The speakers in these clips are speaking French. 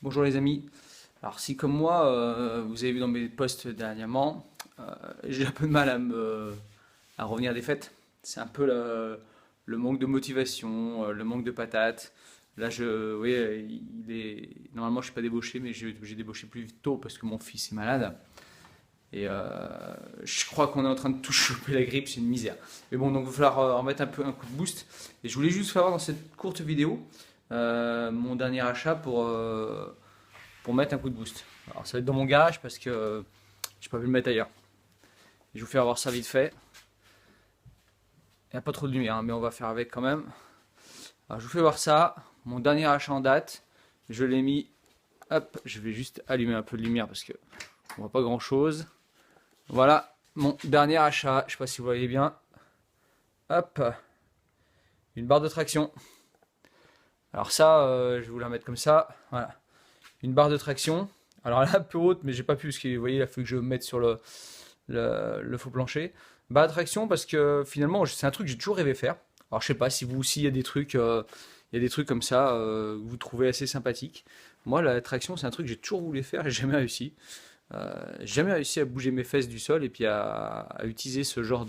Bonjour les amis. Alors si comme moi, vous avez vu dans mes posts dernièrement, j'ai un peu de mal à revenir des fêtes. C'est un peu le manque de motivation, le manque de patates. Là, oui, normalement je suis pas débauché, mais j'ai débauché plus tôt parce que mon fils est malade. Et je crois qu'on est en train de tout choper la grippe, c'est une misère. Mais bon, donc il va falloir remettre un coup de boost. Et je voulais juste faire dans cette courte vidéo mon dernier achat pour mettre un coup de boost. Alors ça va être dans mon garage parce que j'ai pas pu le mettre ailleurs. Je vais vous faire voir ça vite fait. Il n'y a pas trop de lumière, hein, mais on va faire avec quand même. Alors je vous fais voir ça. Mon dernier achat en date. Je l'ai mis. Hop, je vais juste allumer un peu de lumière parce que on voit pas grand chose. Voilà mon dernier achat. Je sais pas si vous voyez bien. Hop, une barre de traction. Alors ça, je vais vous la mettre comme ça. Voilà, une barre de traction. Alors elle est un peu haute, mais j'ai pas pu parce que vous voyez, il a fallu que je me mette sur le faux plancher. Bah attraction parce que finalement c'est un truc que j'ai toujours rêvé faire. Alors je sais pas si vous aussi il y a des trucs comme ça que vous trouvez assez sympathiques. Moi l'attraction c'est un truc que j'ai toujours voulu faire et j'ai jamais réussi. J'ai jamais réussi à bouger mes fesses du sol et puis à utiliser ce genre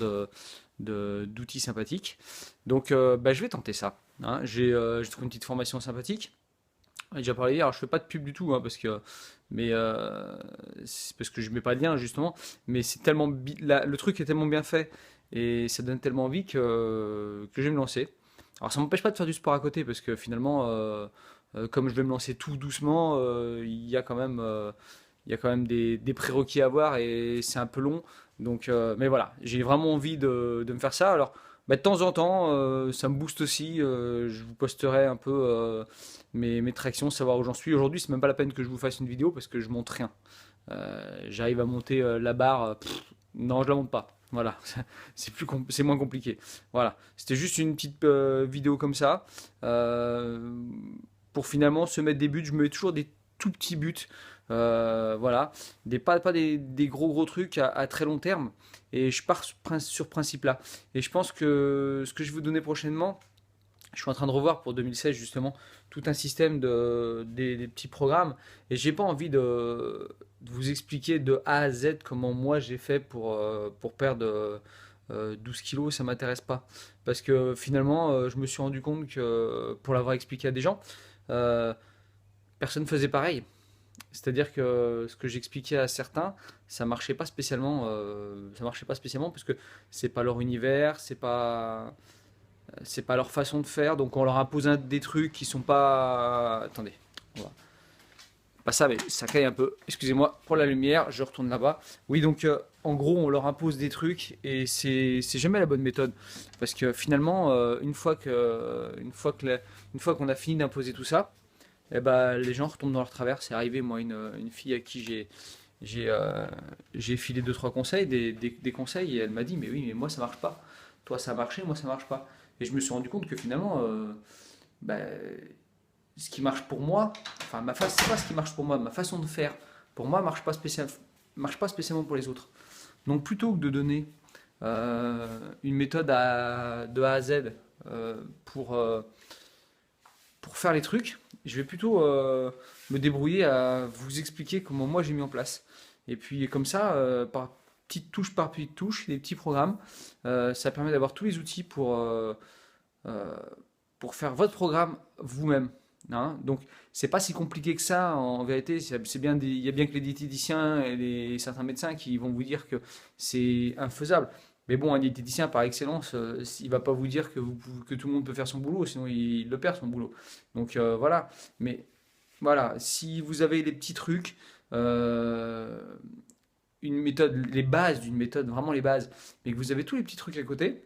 d'outils sympathiques. Donc bah, je vais tenter ça. Hein. J'ai trouvé une petite formation sympathique. J'ai déjà parlé hier, alors je fais pas de pub du tout, hein, c'est parce que je mets pas de lien justement, mais le truc est tellement bien fait et ça donne tellement envie que je vais me lancer. Alors ça m'empêche pas de faire du sport à côté parce que finalement, comme je vais me lancer tout doucement, il y a quand même des prérequis à avoir et c'est un peu long. Donc, mais voilà, j'ai vraiment envie de me faire ça. Alors, bah, de temps en temps, ça me booste aussi. Je vous posterai un peu mes tractions, savoir où j'en suis. Aujourd'hui, c'est même pas la peine que je vous fasse une vidéo parce que je monte rien. J'arrive à monter la barre. Non, je la monte pas. Voilà, c'est moins compliqué. Voilà, c'était juste une petite vidéo comme ça. Euh, pour finalement se mettre des buts, je me mets toujours des tout petits buts. Voilà, pas des gros trucs à très long terme. Et je pars sur principe là. Et je pense que ce que je vais vous donner prochainement, je suis en train de revoir pour 2016 justement tout un système des petits programmes et j'ai pas envie de vous expliquer de A à Z comment moi j'ai fait pour perdre 12 kilos, ça m'intéresse pas. Parce que finalement, je me suis rendu compte que pour l'avoir expliqué à des gens, euh, personne faisait pareil. C'est-à-dire que ce que j'expliquais à certains, ça marchait pas spécialement parce que c'est pas leur univers, c'est pas leur façon de faire, donc on leur impose des trucs qui sont pas. Attendez, on va- pas ça, mais ça caille un peu. Excusez-moi pour la lumière, je retourne là-bas. Oui, donc en gros, on leur impose des trucs et c'est jamais la bonne méthode parce que finalement, une fois qu'on a fini d'imposer tout ça, eh ben, les gens retombent dans leur travers. C'est arrivé, moi, une fille à qui j'ai j'ai filé deux trois conseils, des conseils, et elle m'a dit, mais oui, mais moi ça marche pas. Toi ça a marché, moi ça marche pas. Et je me suis rendu compte que finalement, ben, ce qui marche pour moi, c'est pas ce qui marche pour moi, ma façon de faire, pour moi marche pas spécialement pour les autres. Donc plutôt que de donner une méthode de A à Z pour faire les trucs, je vais plutôt me débrouiller à vous expliquer comment moi j'ai mis en place. Et puis comme ça, par petite touche, des petits programmes, ça permet d'avoir tous les outils euh, pour faire votre programme vous-même. Hein. Donc c'est pas si compliqué que ça en vérité. C'est bien il y a bien que les diététiciens et certains médecins qui vont vous dire que c'est infaisable. Mais bon, un diététicien par excellence, il va pas vous dire que tout le monde peut faire son boulot, sinon il le perd son boulot. Donc voilà. Mais voilà, si vous avez des petits trucs, euh, une méthode, les bases d'une méthode, vraiment les bases, mais que vous avez tous les petits trucs à côté,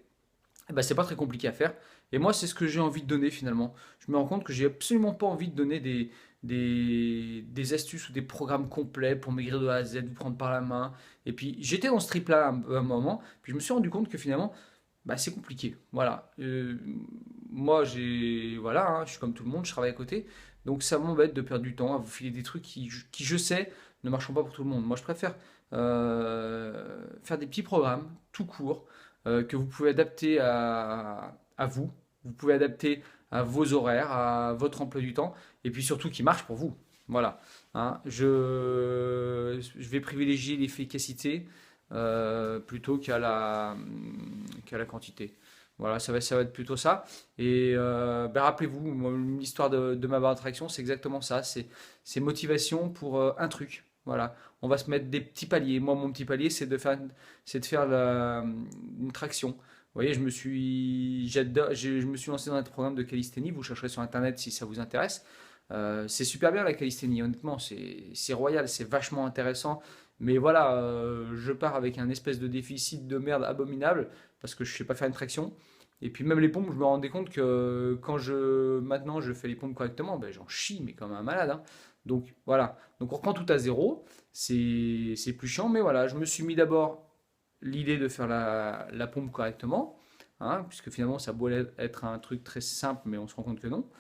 eh ben, c'est pas très compliqué à faire. Et moi, c'est ce que j'ai envie de donner finalement. Je me rends compte que j'ai absolument pas envie de donner des astuces ou des programmes complets pour maigrir de A à Z, vous prendre par la main. Et puis, j'étais dans ce trip-là un moment, puis je me suis rendu compte que finalement, bah, c'est compliqué. Voilà. Moi, voilà, hein, je suis comme tout le monde, je travaille à côté. Donc, ça m'embête de perdre du temps à vous filer des trucs qui, je sais, ne marcheront pas pour tout le monde. Moi, je préfère faire des petits programmes tout courts que vous pouvez adapter à vous. Vous pouvez adapter à vos horaires, à votre emploi du temps, et puis surtout qui marche pour vous. Voilà. Hein. Je vais privilégier l'efficacité plutôt qu'à la quantité. Voilà, ça va être plutôt ça. Et ben, rappelez-vous, l'histoire de ma barre d'attraction, c'est exactement ça. C'est motivation pour un truc. Voilà, on va se mettre des petits paliers. Moi, mon petit palier, c'est de faire une traction. Vous voyez, je me suis lancé dans un programme de calisthénie. Vous chercherez sur Internet si ça vous intéresse. C'est super bien la calisthénie, honnêtement, c'est royal, c'est vachement intéressant. Mais voilà, je pars avec un espèce de déficit de merde abominable parce que je ne sais pas faire une traction. Et puis même les pompes, je me rendais compte que maintenant je fais les pompes correctement, ben, j'en chie, mais comme un malade. Hein. Donc voilà, donc on reprend tout à zéro, c'est plus chiant, mais voilà, je me suis mis d'abord l'idée de faire la pompe correctement, hein, puisque finalement ça pourrait être un truc très simple, mais on se rend compte que non.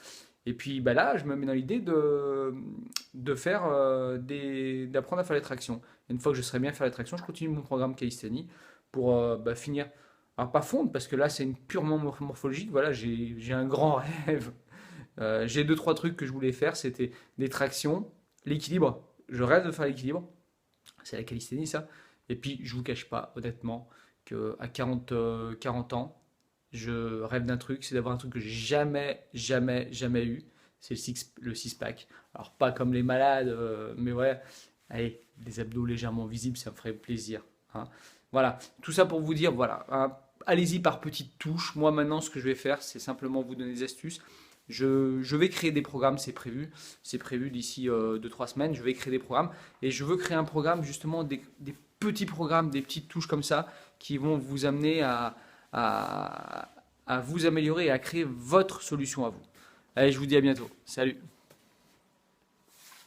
Et puis bah là, je me mets dans l'idée de faire d'apprendre à faire les tractions. Et une fois que je serai bien faire les tractions, je continue mon programme Calisthenie pour bah, finir. Alors pas fondre, parce que là c'est une purement morphologique. Voilà, j'ai un grand rêve. J'ai deux, trois trucs que je voulais faire. C'était des tractions, l'équilibre. Je rêve de faire l'équilibre. C'est la calisthénie ça. Et puis je vous cache pas, honnêtement, qu'à 40 ans, je rêve d'un truc, c'est d'avoir un truc que j'ai jamais, jamais, jamais eu. C'est le six-pack. Alors, pas comme les malades, mais ouais, allez, des abdos légèrement visibles, ça me ferait plaisir. Hein. Voilà, tout ça pour vous dire, voilà, hein, allez-y par petites touches. Moi, maintenant, ce que je vais faire, c'est simplement vous donner des astuces. Je vais créer des programmes, c'est prévu d'ici 2-3 semaines. Je vais créer des programmes et je veux créer un programme, justement, des petits programmes, des petites touches comme ça qui vont vous amener à, à vous améliorer et à créer votre solution à vous. Allez, je vous dis à bientôt. Salut!